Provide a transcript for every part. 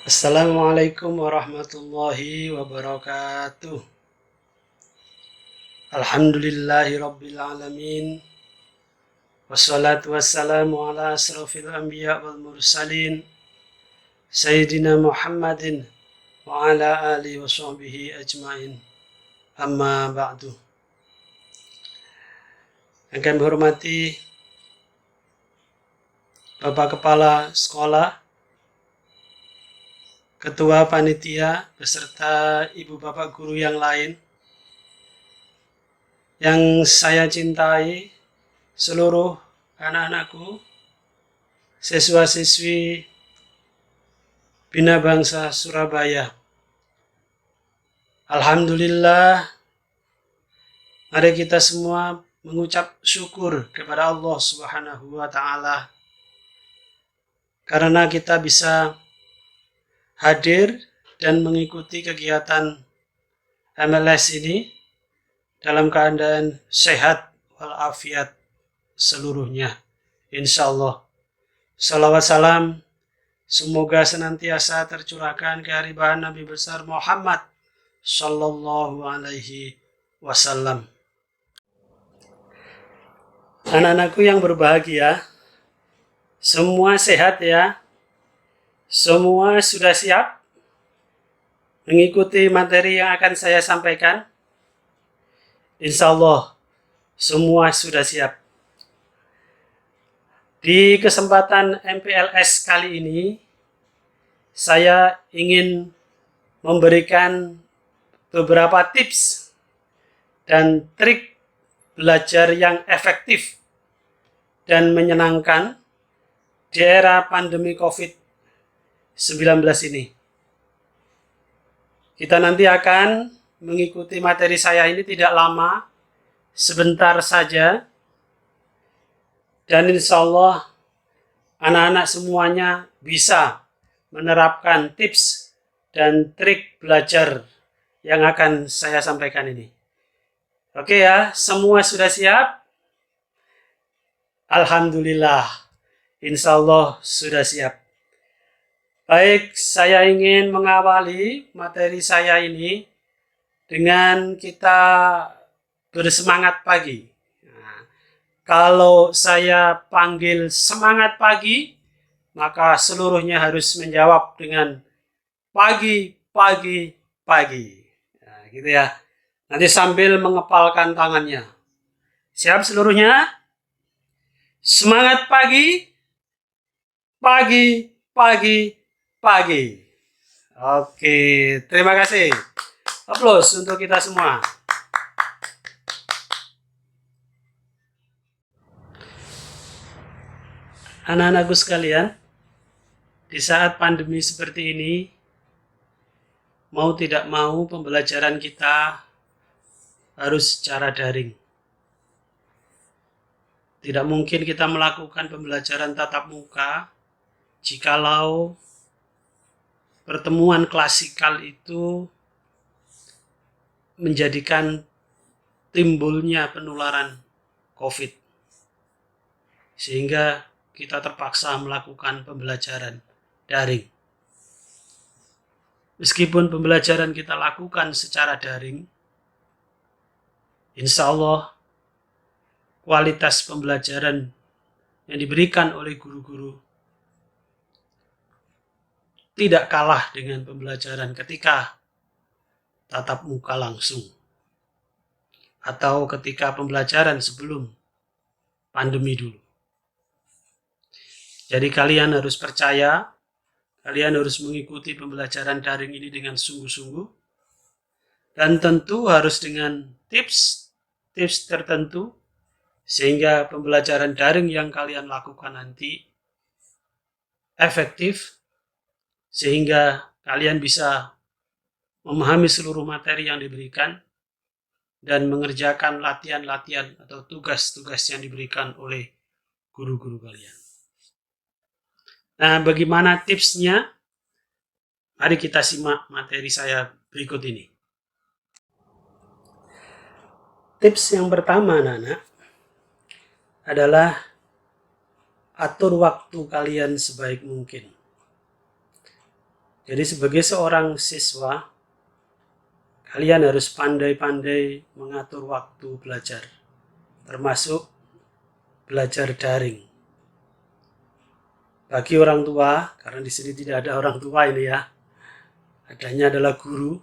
Assalamualaikum warahmatullahi wabarakatuh. Alhamdulillahi rabbil alamin. Wassalatu wassalamu ala asrafil anbiya wal mursalin. Sayyidina Muhammadin wa ala alihi wa sahbihi ajmain. Amma ba'du. Yang kami hormati Bapak Kepala Sekolah, Ketua Panitia, beserta Ibu Bapak Guru yang lain, yang saya cintai, seluruh anak-anakku, siswa-siswi Bina Bangsa Surabaya. Alhamdulillah, mari kita semua mengucap syukur kepada Allah Subhanahu wa Ta'ala karena kita bisa hadir dan mengikuti kegiatan MLS ini dalam keadaan sehat walafiat seluruhnya, insya Allah. Salawat salam semoga senantiasa tercurahkan kehadiran Nabi besar Muhammad Sallallahu Alaihi Wasallam. Anak-anakku yang berbahagia, semua sehat ya? Semua sudah siap mengikuti materi yang akan saya sampaikan? Insya Allah semua sudah siap. Di kesempatan MPLS kali ini, saya ingin memberikan beberapa tips dan trik belajar yang efektif dan menyenangkan di era pandemi COVID-19 ini. Kita nanti akan mengikuti materi saya ini tidak lama, sebentar saja. Dan insya Allah anak-anak semuanya bisa menerapkan tips dan trik belajar yang akan saya sampaikan ini. Oke ya, semua sudah siap? Alhamdulillah, insya Allah sudah siap. Baik, saya ingin mengawali materi saya ini dengan kita bersemangat pagi. Nah, kalau saya panggil semangat pagi, maka seluruhnya harus menjawab dengan pagi, pagi, pagi. Nah, gitu ya. Nanti sambil mengepalkan tangannya. Siap seluruhnya? Semangat pagi, pagi, pagi, pagi. Oke, terima kasih. Aplaus untuk kita semua. Anak-anakku sekalian, di saat pandemi seperti ini, mau tidak mau pembelajaran kita harus secara daring. Tidak mungkin kita melakukan pembelajaran tatap muka jikalau pertemuan klasikal itu menjadikan timbulnya penularan COVID. Sehingga kita terpaksa melakukan pembelajaran daring. Meskipun pembelajaran kita lakukan secara daring, insya Allah kualitas pembelajaran yang diberikan oleh guru-guru tidak kalah dengan pembelajaran ketika tatap muka langsung atau ketika pembelajaran sebelum pandemi dulu. Jadi kalian harus percaya, kalian harus mengikuti pembelajaran daring ini dengan sungguh-sungguh, dan tentu harus dengan tips tertentu, sehingga pembelajaran daring yang kalian lakukan nanti efektif, sehingga kalian bisa memahami seluruh materi yang diberikan dan mengerjakan latihan-latihan atau tugas-tugas yang diberikan oleh guru-guru kalian. Nah, bagaimana tipsnya? Mari kita simak materi saya berikut ini. Tips yang pertama, anak-anak, adalah atur waktu kalian sebaik mungkin. Jadi sebagai seorang siswa, kalian harus pandai-pandai mengatur waktu belajar, termasuk belajar daring. Bagi orang tua, karena di sini tidak ada orang tua ini ya, adanya adalah guru,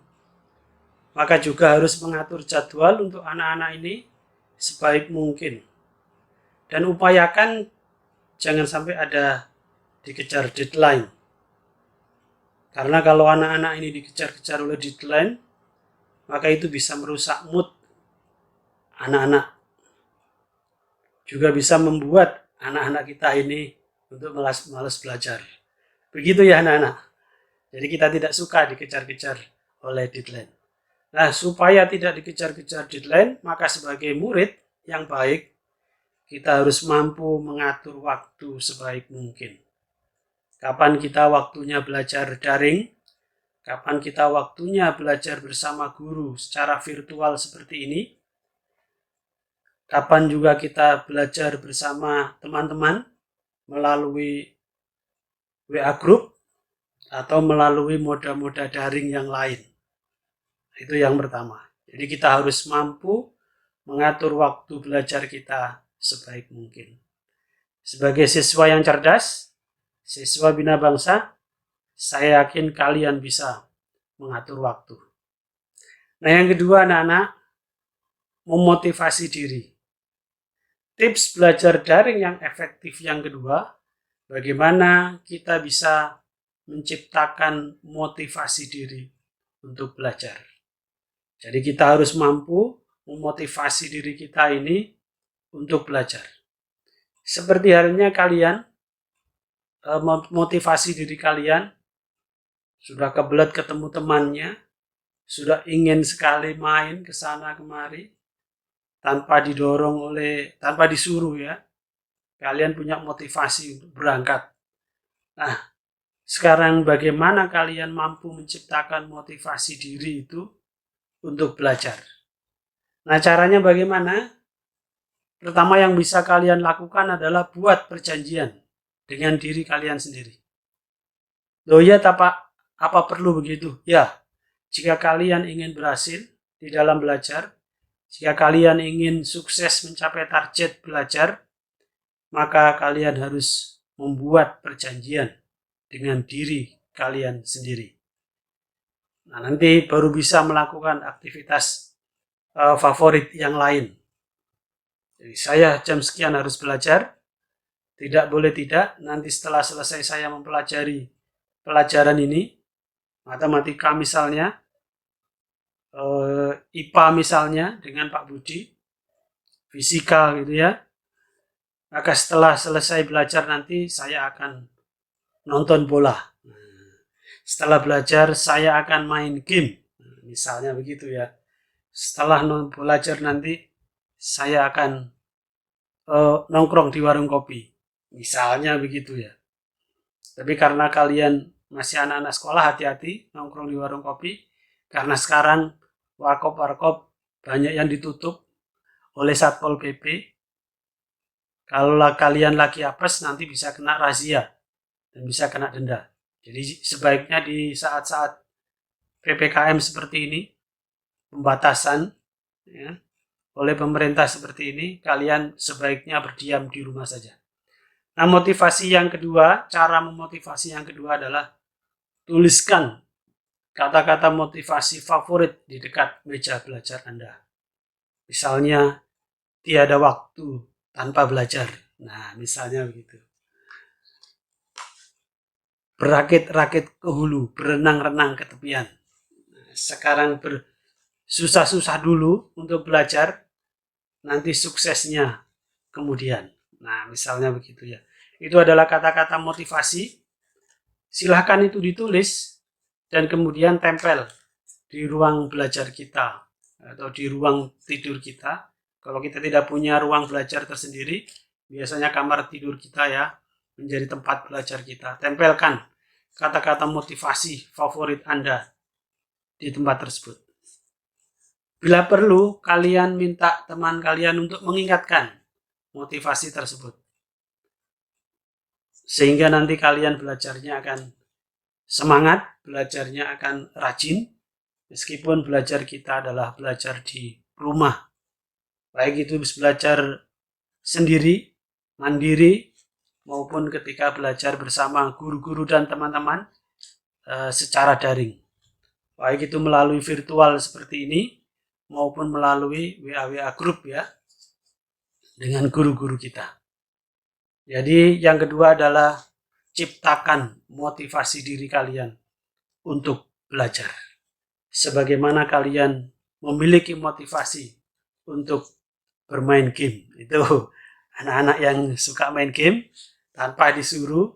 maka juga harus mengatur jadwal untuk anak-anak ini sebaik mungkin. Dan upayakan jangan sampai ada dikejar deadline. Karena kalau anak-anak ini dikejar-kejar oleh deadline, maka itu bisa merusak mood anak-anak. Juga bisa membuat anak-anak kita ini untuk malas belajar. Begitu ya anak-anak. Jadi kita tidak suka dikejar-kejar oleh deadline. Nah, supaya tidak dikejar-kejar deadline, maka sebagai murid yang baik, kita harus mampu mengatur waktu sebaik mungkin. Kapan kita waktunya belajar daring, kapan kita waktunya belajar bersama guru secara virtual seperti ini, kapan juga kita belajar bersama teman-teman melalui WA Group atau melalui moda-moda daring yang lain. Itu yang pertama. Jadi kita harus mampu mengatur waktu belajar kita sebaik mungkin. Sebagai siswa yang cerdas, siswa Bina Bangsa, saya yakin kalian bisa mengatur waktu. Nah, yang kedua anak-anak, memotivasi diri. Tips belajar daring yang efektif yang kedua, bagaimana kita bisa menciptakan motivasi diri untuk belajar. Jadi kita harus mampu memotivasi diri kita ini untuk belajar. Seperti halnya kalian, motivasi diri kalian, sudah kebelet ketemu temannya, sudah ingin sekali main ke sana kemari, tanpa disuruh ya. Kalian punya motivasi untuk berangkat. Nah, sekarang bagaimana kalian mampu menciptakan motivasi diri itu untuk belajar? Nah, caranya bagaimana? Pertama yang bisa kalian lakukan adalah buat perjanjian dengan diri kalian sendiri. Loh ya, apa perlu begitu? Ya, jika kalian ingin berhasil di dalam belajar, jika kalian ingin sukses mencapai target belajar, maka kalian harus membuat perjanjian dengan diri kalian sendiri. Nah, nanti baru bisa melakukan aktivitas favorit yang lain. Jadi saya jam sekian harus belajar, tidak boleh tidak, nanti setelah selesai saya mempelajari pelajaran ini, matematika misalnya, IPA misalnya dengan Pak Budi, fisika gitu ya, maka setelah selesai belajar nanti saya akan nonton bola. Setelah belajar saya akan main game, misalnya begitu ya. Setelah belajar nanti saya akan nongkrong di warung kopi, misalnya begitu ya. Tapi karena kalian masih anak-anak sekolah, hati-hati nongkrong di warung kopi, karena sekarang warkop banyak yang ditutup oleh Satpol PP. Kalau kalian lagi apes nanti bisa kena razia dan bisa kena denda. Jadi sebaiknya di saat-saat PPKM seperti ini, pembatasan ya, oleh pemerintah seperti ini, kalian sebaiknya berdiam di rumah saja. Nah, motivasi yang kedua, cara memotivasi yang kedua adalah tuliskan kata-kata motivasi favorit di dekat meja belajar Anda. Misalnya, tiada waktu tanpa belajar. Nah, misalnya begitu. Berakit-rakit ke hulu, berenang-renang ke tepian. Nah, sekarang susah-susah dulu untuk belajar, nanti suksesnya kemudian. Nah, misalnya begitu ya. Itu adalah kata-kata motivasi. Silahkan itu ditulis dan kemudian tempel di ruang belajar kita atau di ruang tidur kita. Kalau kita tidak punya ruang belajar tersendiri, biasanya kamar tidur kita ya menjadi tempat belajar kita. Tempelkan kata-kata motivasi favorit Anda di tempat tersebut. Bila perlu, kalian minta teman kalian untuk mengingatkan motivasi tersebut. Sehingga nanti kalian belajarnya akan semangat, belajarnya akan rajin, meskipun belajar kita adalah belajar di rumah. Baik itu belajar sendiri, mandiri, maupun ketika belajar bersama guru-guru dan teman-teman secara daring. Baik itu melalui virtual seperti ini, maupun melalui WA group ya, dengan guru-guru kita. Jadi yang kedua adalah ciptakan motivasi diri kalian untuk belajar. Sebagaimana kalian memiliki motivasi untuk bermain game. Itu anak-anak yang suka main game tanpa disuruh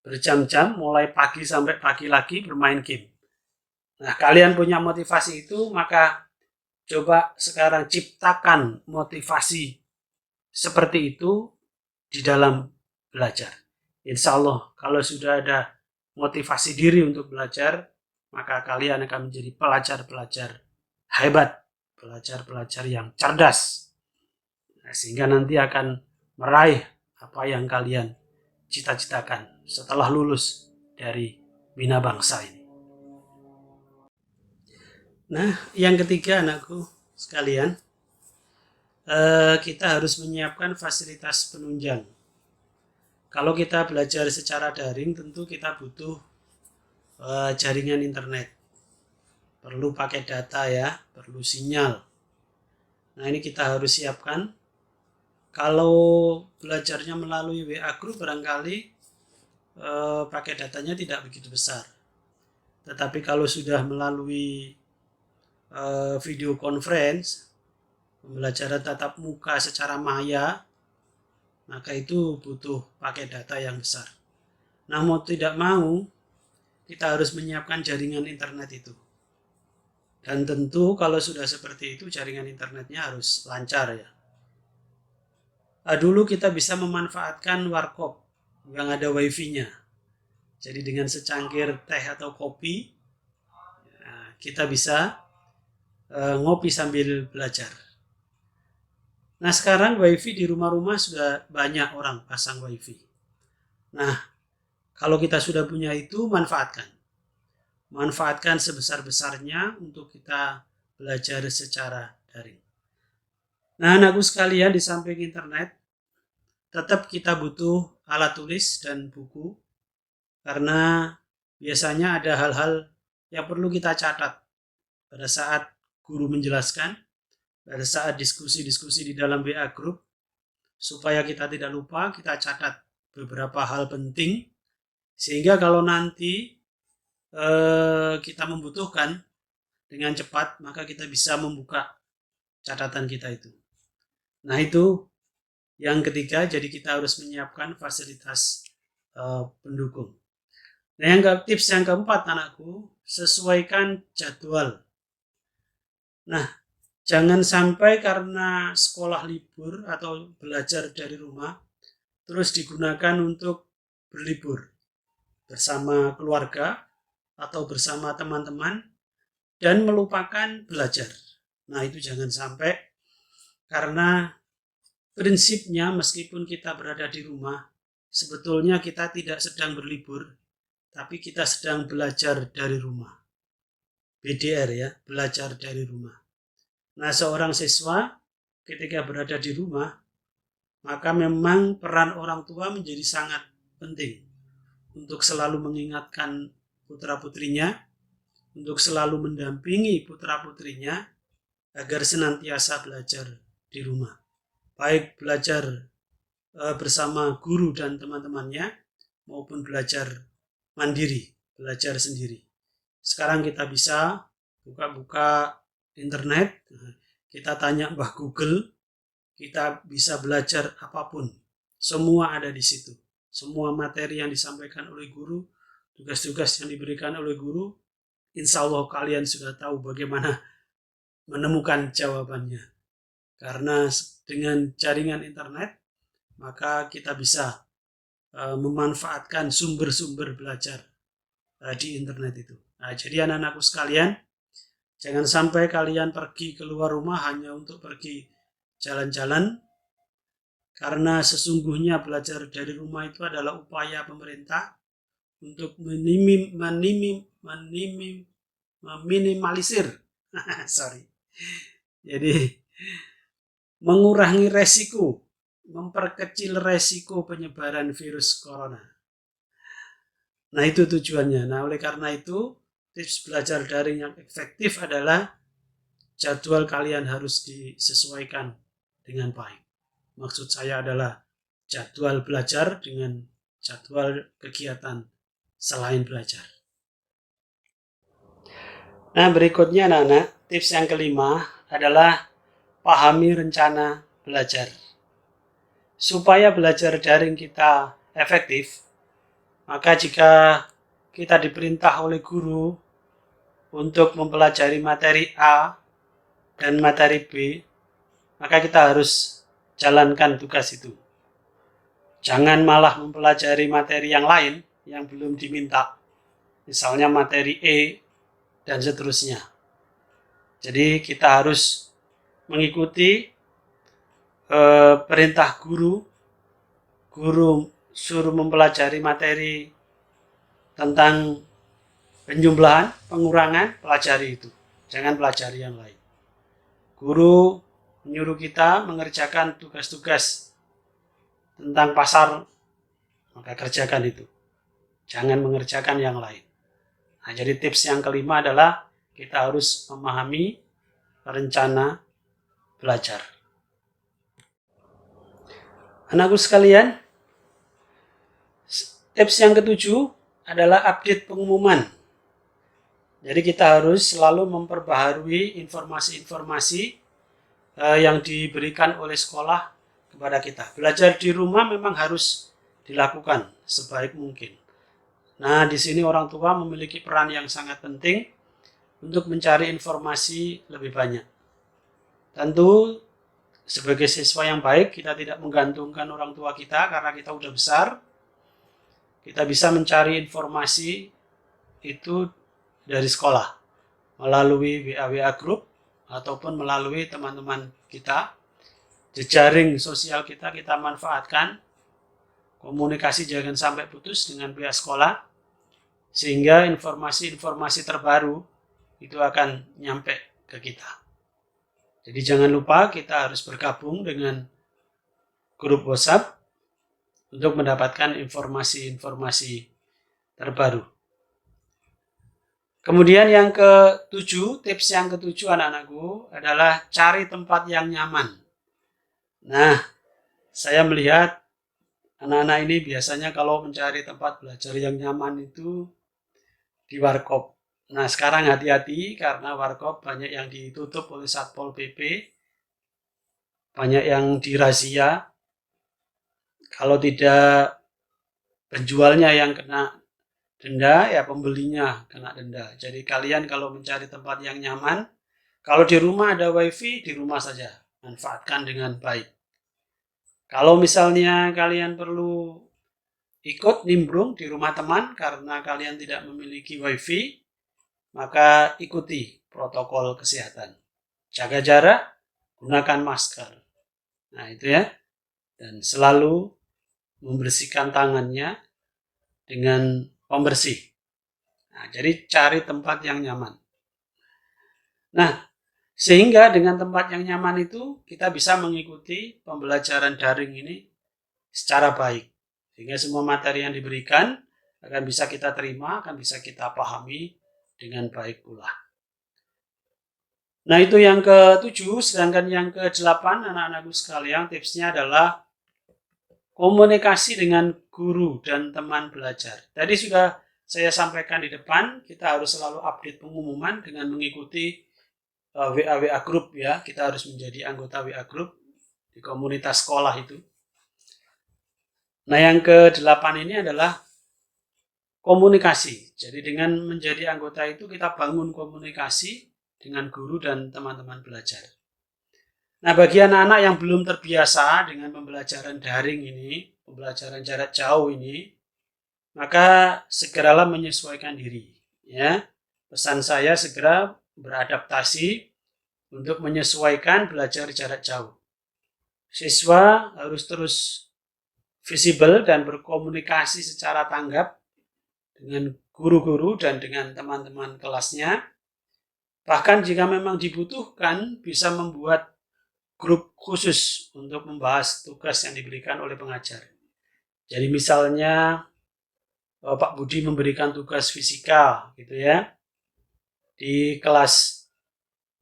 berjam-jam, mulai pagi sampai pagi lagi bermain game. Nah, kalian punya motivasi itu, maka coba sekarang ciptakan motivasi seperti itu di dalam belajar. Insya Allah kalau sudah ada motivasi diri untuk belajar, maka kalian akan menjadi pelajar-pelajar hebat, pelajar-pelajar yang cerdas, sehingga nanti akan meraih apa yang kalian cita-citakan setelah lulus dari Bina Bangsa ini. Nah, yang ketiga anakku sekalian, kita harus menyiapkan fasilitas penunjang. Kalau kita belajar secara daring, tentu kita butuh jaringan internet. Perlu pakai data ya, perlu sinyal. Nah, ini kita harus siapkan. Kalau belajarnya melalui WA group, barangkali pakai datanya tidak begitu besar. Tetapi kalau sudah melalui video conference, pembelajaran tatap muka secara maya, maka itu butuh pakai data yang besar. Nah, mau tidak mau, kita harus menyiapkan jaringan internet itu. Dan tentu kalau sudah seperti itu, jaringan internetnya harus lancar ya. Dulu kita bisa memanfaatkan warkop yang ada wifi-nya. Jadi dengan secangkir teh atau kopi, kita bisa ngopi sambil belajar. Nah, sekarang wifi di rumah-rumah sudah banyak orang pasang wifi. Nah, kalau kita sudah punya itu, manfaatkan. Manfaatkan sebesar-besarnya untuk kita belajar secara daring. Nah, anakku sekalian, di samping internet, tetap kita butuh alat tulis dan buku, karena biasanya ada hal-hal yang perlu kita catat pada saat guru menjelaskan, pada saat diskusi-diskusi di dalam WA group, supaya kita tidak lupa, kita catat beberapa hal penting, sehingga kalau nanti kita membutuhkan dengan cepat, maka kita bisa membuka catatan kita itu. Nah, itu yang ketiga, jadi kita harus menyiapkan fasilitas pendukung. Nah, tips yang keempat anakku, sesuaikan jadwal. Nah, jangan sampai karena sekolah libur atau belajar dari rumah, terus digunakan untuk berlibur bersama keluarga atau bersama teman-teman dan melupakan belajar. Nah, itu jangan sampai, karena prinsipnya meskipun kita berada di rumah, sebetulnya kita tidak sedang berlibur, tapi kita sedang belajar dari rumah. BDR ya, belajar dari rumah. Nah, seorang siswa ketika berada di rumah, maka memang peran orang tua menjadi sangat penting untuk selalu mengingatkan putra-putrinya, untuk selalu mendampingi putra-putrinya agar senantiasa belajar di rumah. Baik belajar bersama guru dan teman-temannya, maupun belajar mandiri, belajar sendiri. Sekarang kita bisa buka-buka internet, kita tanya Mbah Google, kita bisa belajar apapun. Semua ada di situ. Semua materi yang disampaikan oleh guru, tugas-tugas yang diberikan oleh guru, insya Allah kalian sudah tahu bagaimana menemukan jawabannya. Karena dengan jaringan internet, maka kita bisa memanfaatkan sumber-sumber belajar di internet itu. Nah, jadi anak-anakku sekalian, jangan sampai kalian pergi keluar rumah hanya untuk pergi jalan-jalan, karena sesungguhnya belajar dari rumah itu adalah upaya pemerintah untuk meminimalisir sorry. Jadi mengurangi resiko, memperkecil resiko penyebaran virus corona. Nah, itu tujuannya. Nah, oleh karena itu, tips belajar daring yang efektif adalah jadwal kalian harus disesuaikan dengan baik. Maksud saya adalah jadwal belajar dengan jadwal kegiatan selain belajar. Nah, berikutnya anak-anak, tips yang kelima adalah pahami rencana belajar. Supaya belajar daring kita efektif, maka jika kita diperintah oleh guru untuk mempelajari materi A dan materi B, maka kita harus jalankan tugas itu. Jangan malah mempelajari materi yang lain yang belum diminta, misalnya materi E dan seterusnya. Jadi kita harus mengikuti perintah guru suruh mempelajari materi tentang penjumlahan, pengurangan, pelajari itu. Jangan pelajari yang lain. Guru menyuruh kita mengerjakan tugas-tugas tentang pasar, maka kerjakan itu. Jangan mengerjakan yang lain. Nah, jadi tips yang kelima adalah kita harus memahami rencana belajar. Anakku sekalian, tips yang ketujuh adalah update pengumuman. Jadi kita harus selalu memperbaharui informasi-informasi yang diberikan oleh sekolah kepada kita. Belajar di rumah memang harus dilakukan sebaik mungkin. Nah, di sini orang tua memiliki peran yang sangat penting untuk mencari informasi lebih banyak. Tentu sebagai siswa yang baik, kita tidak menggantungkan orang tua kita karena kita udah besar. Kita bisa mencari informasi itu dari sekolah melalui WA group ataupun melalui teman-teman kita. Jejaring sosial kita manfaatkan. Komunikasi jangan sampai putus dengan pihak sekolah, sehingga informasi-informasi terbaru itu akan nyampe ke kita. Jadi jangan lupa kita harus bergabung dengan grup WhatsApp untuk mendapatkan informasi-informasi terbaru. Kemudian yang ketujuh, tips yang ketujuh anak-anakku adalah cari tempat yang nyaman. Nah, saya melihat anak-anak ini biasanya kalau mencari tempat belajar yang nyaman itu di warkop. Nah, sekarang hati-hati karena warkop banyak yang ditutup oleh Satpol PP, banyak yang dirazia. Kalau tidak penjualnya yang kena denda, ya pembelinya kena denda. Jadi kalian kalau mencari tempat yang nyaman, kalau di rumah ada wifi, di rumah saja. Manfaatkan dengan baik. Kalau misalnya kalian perlu ikut nimbrung di rumah teman karena kalian tidak memiliki wifi, maka ikuti protokol kesehatan. Jaga jarak, gunakan masker. Nah, itu ya. Dan selalu membersihkan tangannya dengan pembersih. Nah, jadi cari tempat yang nyaman. Nah, sehingga dengan tempat yang nyaman itu kita bisa mengikuti pembelajaran daring ini secara baik. Sehingga semua materi yang diberikan akan bisa kita terima, akan bisa kita pahami dengan baik pula. Nah, itu yang ke-7, sedangkan yang ke-8 anak-anakku sekalian, tipsnya adalah komunikasi dengan guru dan teman belajar. Tadi sudah saya sampaikan di depan, kita harus selalu update pengumuman dengan mengikuti WA group ya. Kita harus menjadi anggota WA group di komunitas sekolah itu. Nah, yang ke-8 ini adalah komunikasi. Jadi dengan menjadi anggota itu kita bangun komunikasi dengan guru dan teman-teman belajar. Nah, bagi anak-anak yang belum terbiasa dengan pembelajaran daring ini, pembelajaran jarak jauh ini, maka segeralah menyesuaikan diri. Ya, pesan saya segera beradaptasi untuk menyesuaikan belajar jarak jauh. Siswa harus terus visible dan berkomunikasi secara tanggap dengan guru-guru dan dengan teman-teman kelasnya. Bahkan jika memang dibutuhkan, bisa membuat grup khusus untuk membahas tugas yang diberikan oleh pengajar. Jadi misalnya Pak Budi memberikan tugas fisika gitu ya, di kelas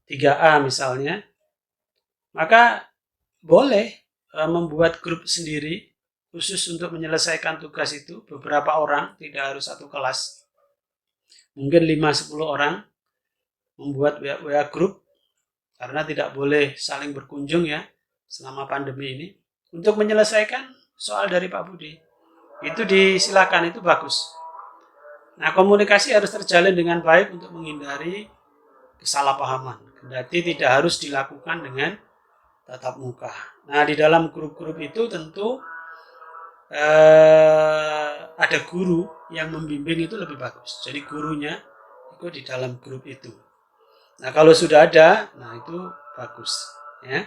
3A misalnya, maka boleh membuat grup sendiri khusus untuk menyelesaikan tugas itu, beberapa orang, tidak harus satu kelas. Mungkin 5-10 orang membuat WA group, karena tidak boleh saling berkunjung ya selama pandemi ini, untuk menyelesaikan soal dari Pak Budi. Itu disilakan, itu bagus. Nah, komunikasi harus terjalin dengan baik untuk menghindari kesalahpahaman. Kendati tidak harus dilakukan dengan tatap muka. Nah, di dalam grup-grup itu tentu ada guru yang membimbing, itu lebih bagus. Jadi gurunya ikut di dalam grup itu. Nah, kalau sudah ada, nah itu bagus ya.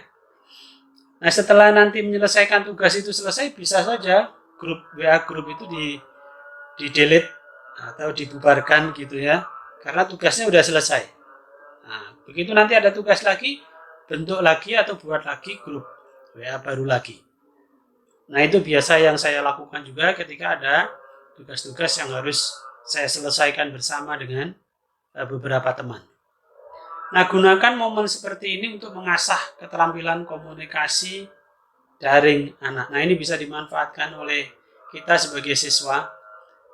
Nah, setelah nanti menyelesaikan tugas itu selesai, bisa saja grup WA grup itu di delete atau dibubarkan gitu ya, karena tugasnya udah selesai. Nah, begitu nanti ada tugas lagi, bentuk lagi atau buat lagi grup WA baru lagi. Nah, itu biasa yang saya lakukan juga ketika ada tugas-tugas yang harus saya selesaikan bersama dengan beberapa teman. Nah, gunakan momen seperti ini untuk mengasah keterampilan komunikasi daring anak. Nah, ini bisa dimanfaatkan oleh kita sebagai siswa.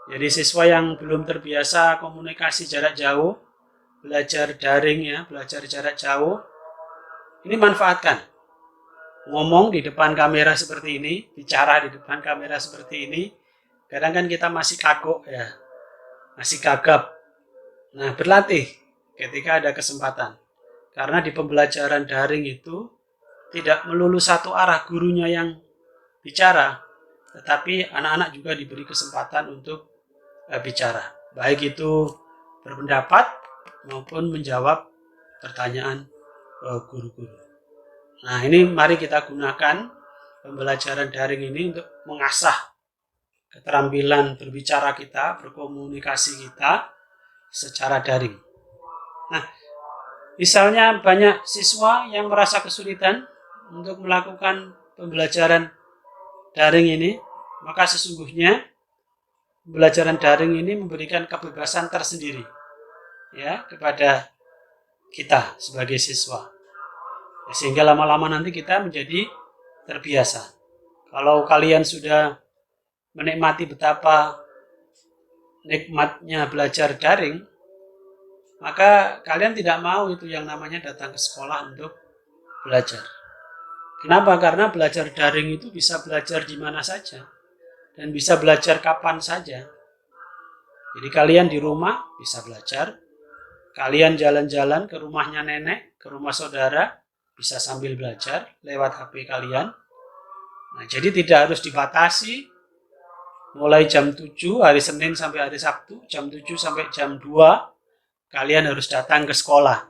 Jadi siswa yang belum terbiasa komunikasi jarak jauh, belajar daring ya, belajar jarak jauh, ini manfaatkan. Ngomong di depan kamera seperti ini, bicara di depan kamera seperti ini, kadang kan kita masih kagok ya, masih gagap. Nah, berlatih ketika ada kesempatan. Karena di pembelajaran daring itu tidak melulu satu arah gurunya yang bicara, tetapi anak-anak juga diberi kesempatan untuk bicara. Baik itu berpendapat maupun menjawab pertanyaan guru-guru. Nah, ini mari kita gunakan pembelajaran daring ini untuk mengasah keterampilan berbicara kita, berkomunikasi kita secara daring. Nah, misalnya banyak siswa yang merasa kesulitan untuk melakukan pembelajaran daring ini, maka sesungguhnya pembelajaran daring ini memberikan kebebasan tersendiri ya kepada kita sebagai siswa. Sehingga lama-lama nanti kita menjadi terbiasa. Kalau kalian sudah menikmati betapa nikmatnya belajar daring, maka kalian tidak mau itu yang namanya datang ke sekolah untuk belajar. Kenapa? Karena belajar daring itu bisa belajar di mana saja dan bisa belajar kapan saja. Jadi kalian di rumah bisa belajar, kalian jalan-jalan ke rumahnya nenek, ke rumah saudara, bisa sambil belajar lewat HP kalian. Nah, jadi tidak harus dibatasi mulai jam 7 hari Senin sampai hari Sabtu, jam 7 sampai jam 2 kalian harus datang ke sekolah.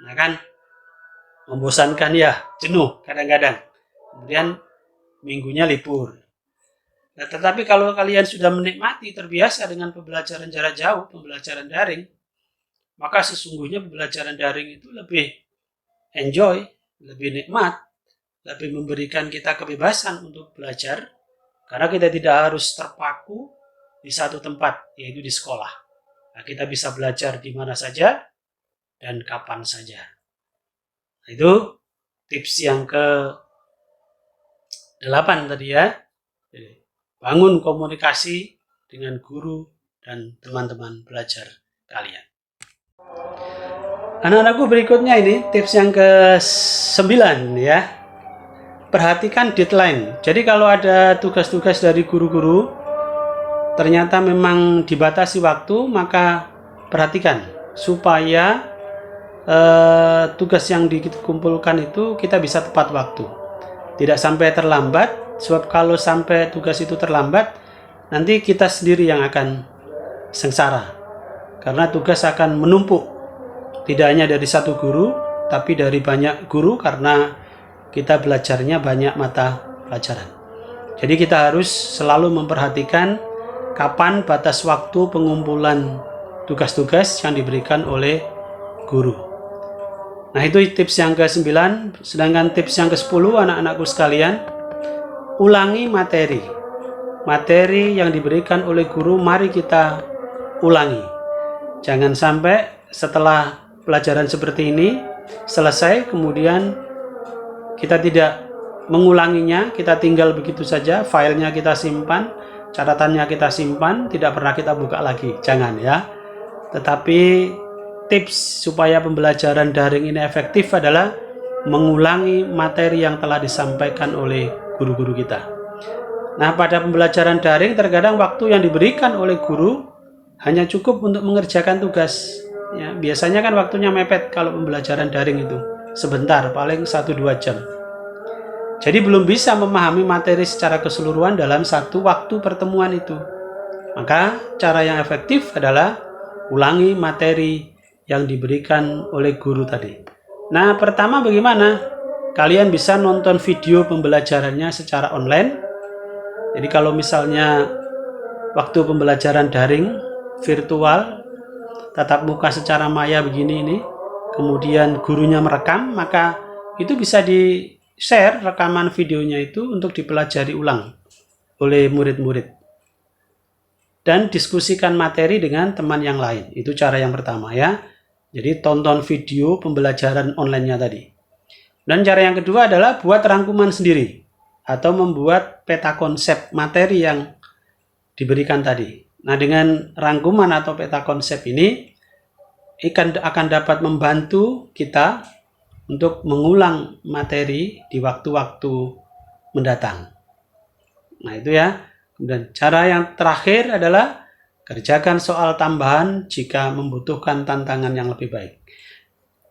Nah kan membosankan ya, jenuh kadang-kadang. Kemudian minggunya libur. Nah, tetapi kalau kalian sudah menikmati, terbiasa dengan pembelajaran jarak jauh, pembelajaran daring, maka sesungguhnya pembelajaran daring itu lebih enjoy, lebih nikmat, lebih memberikan kita kebebasan untuk belajar, karena kita tidak harus terpaku di satu tempat, yaitu di sekolah. Nah, kita bisa belajar di mana saja dan kapan saja. Nah, itu tips yang ke-8 tadi ya. Bangun komunikasi dengan guru dan teman-teman belajar kalian. Anak-anakku, berikutnya ini tips yang ke-9 ya. Perhatikan deadline. Jadi kalau ada tugas-tugas dari guru-guru ternyata memang dibatasi waktu, maka perhatikan supaya tugas yang dikumpulkan itu kita bisa tepat waktu. Tidak sampai terlambat, sebab kalau sampai tugas itu terlambat, nanti kita sendiri yang akan sengsara. Karena tugas akan menumpuk. Tidak hanya dari satu guru, tapi dari banyak guru, karena kita belajarnya banyak mata pelajaran. Jadi kita harus selalu memperhatikan kapan batas waktu pengumpulan tugas-tugas yang diberikan oleh guru. Nah, itu tips yang ke-9. Sedangkan tips yang ke-10, anak-anakku sekalian, ulangi materi. Materi yang diberikan oleh guru, mari kita ulangi. Jangan sampai setelah pelajaran seperti ini selesai, kemudian kita tidak mengulanginya, kita tinggal begitu saja, filenya kita simpan, catatannya kita simpan, tidak pernah kita buka lagi. Jangan ya. Tetapi tips supaya pembelajaran daring ini efektif adalah mengulangi materi yang telah disampaikan oleh guru-guru kita. Nah, pada pembelajaran daring terkadang waktu yang diberikan oleh guru hanya cukup untuk mengerjakan tugas. Ya, biasanya kan waktunya mepet kalau pembelajaran daring itu. Sebentar, paling 1-2 jam. Jadi belum bisa memahami materi secara keseluruhan dalam satu waktu pertemuan itu. Maka cara yang efektif adalah ulangi materi yang diberikan oleh guru tadi. Nah, pertama bagaimana? Kalian bisa nonton video pembelajarannya secara online. Jadi kalau misalnya waktu pembelajaran daring, virtual, tatap muka secara maya begini ini, kemudian gurunya merekam, maka itu bisa di-share rekaman videonya itu untuk dipelajari ulang oleh murid-murid. Dan diskusikan materi dengan teman yang lain. Itu cara yang pertama ya. Jadi tonton video pembelajaran online-nya tadi. Dan cara yang kedua adalah buat rangkuman sendiri. Atau membuat peta konsep materi yang diberikan tadi. Nah, dengan rangkuman atau peta konsep ini akan dapat membantu kita untuk mengulang materi di waktu-waktu mendatang. Nah, itu ya. Dan cara yang terakhir adalah kerjakan soal tambahan jika membutuhkan tantangan yang lebih baik.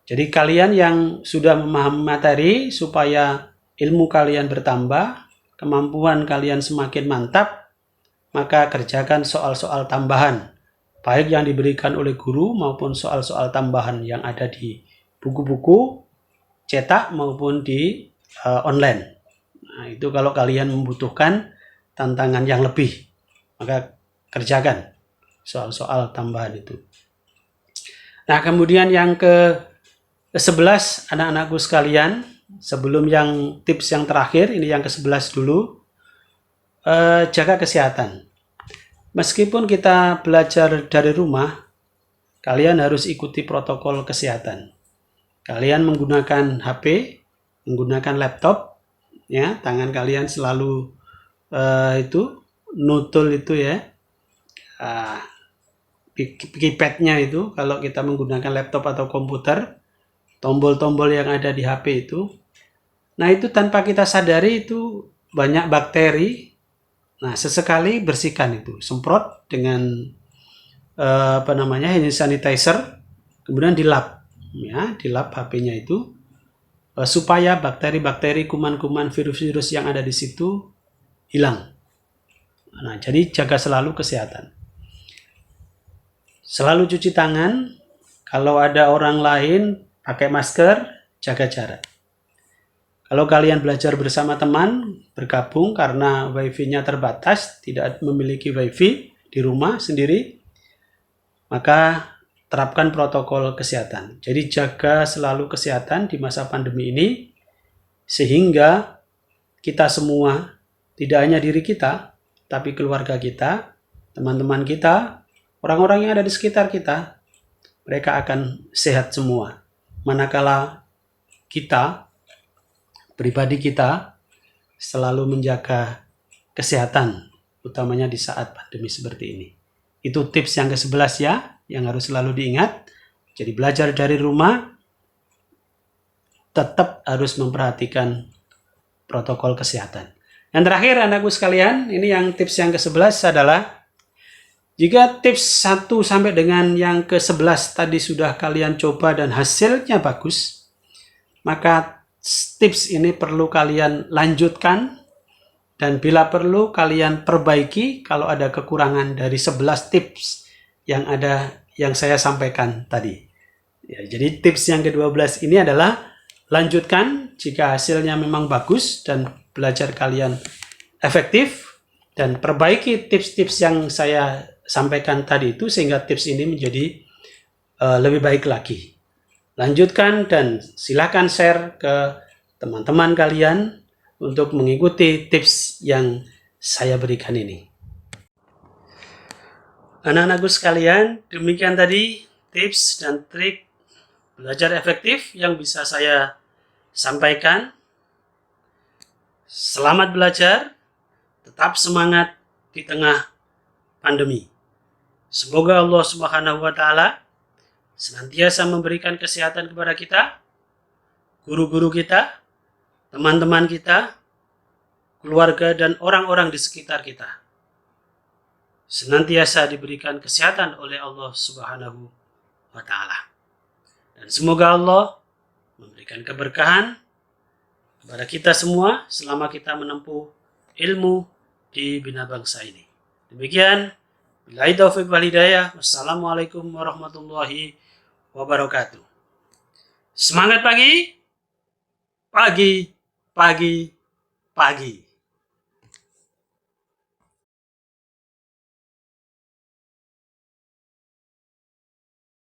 Jadi kalian yang sudah memahami materi, supaya ilmu kalian bertambah, kemampuan kalian semakin mantap, maka kerjakan soal-soal tambahan, baik yang diberikan oleh guru maupun soal-soal tambahan yang ada di buku-buku cetak maupun di online. Nah, itu kalau kalian membutuhkan tantangan yang lebih, maka kerjakan soal-soal tambahan itu. Nah, kemudian yang ke-11 anak-anakku sekalian, sebelum yang tips yang terakhir, ini yang ke-11 dulu, jaga kesehatan. Meskipun kita belajar dari rumah, kalian harus ikuti protokol kesehatan. Kalian menggunakan HP, menggunakan laptop, ya, tangan kalian selalu itu nutul itu ya, keypadnya itu kalau kita menggunakan laptop atau komputer, tombol-tombol yang ada di HP itu. Nah, itu tanpa kita sadari itu banyak bakteri. Nah, sesekali bersihkan itu, semprot dengan hand sanitizer, kemudian dilap, ya, dilap HP-nya itu supaya bakteri-bakteri, kuman-kuman, virus-virus yang ada di situ hilang. Nah, jadi jaga selalu kesehatan. Selalu cuci tangan. Kalau ada orang lain, pakai masker, jaga jarak. Kalau kalian belajar bersama teman, bergabung karena wifi-nya terbatas, tidak memiliki wifi di rumah sendiri, maka terapkan protokol kesehatan. Jadi jaga selalu kesehatan di masa pandemi ini, sehingga kita semua, tidak hanya diri kita, tapi keluarga kita, teman-teman kita, orang-orang yang ada di sekitar kita, mereka akan sehat semua. Manakala kita, pribadi kita, selalu menjaga kesehatan, utamanya di saat pandemi seperti ini. Itu tips yang ke-11 ya, yang harus selalu diingat. Jadi belajar dari rumah, tetap harus memperhatikan protokol kesehatan. Yang terakhir anakku sekalian, ini yang tips yang ke-11 adalah, jika tips 1 sampai dengan yang ke-11 tadi sudah kalian coba dan hasilnya bagus, maka tips ini perlu kalian lanjutkan, dan bila perlu kalian perbaiki kalau ada kekurangan dari 11 tips yang saya sampaikan tadi. Ya, jadi tips yang ke-12 ini adalah lanjutkan jika hasilnya memang bagus dan belajar kalian efektif, dan perbaiki tips-tips yang saya sampaikan tadi itu sehingga tips ini menjadi lebih baik lagi. Lanjutkan dan silakan share ke teman-teman kalian untuk mengikuti tips yang saya berikan ini. Anak-anakku sekalian, demikian tadi tips dan trik belajar efektif yang bisa saya sampaikan. Selamat belajar, tetap semangat di tengah pandemi. Semoga Allah Subhanahu wa Ta'ala senantiasa memberikan kesehatan kepada kita, guru-guru kita, teman-teman kita, keluarga, dan orang-orang di sekitar kita. Senantiasa diberikan kesehatan oleh Allah Subhanahu wa Ta'ala. Dan semoga Allah memberikan keberkahan kepada kita semua selama kita menempuh ilmu di Bina Bangsa ini. Demikian, billahi taufiq wal hidayah. Wassalamualaikum warahmatullahi wabarakatuh. Semangat pagi, pagi, pagi, pagi.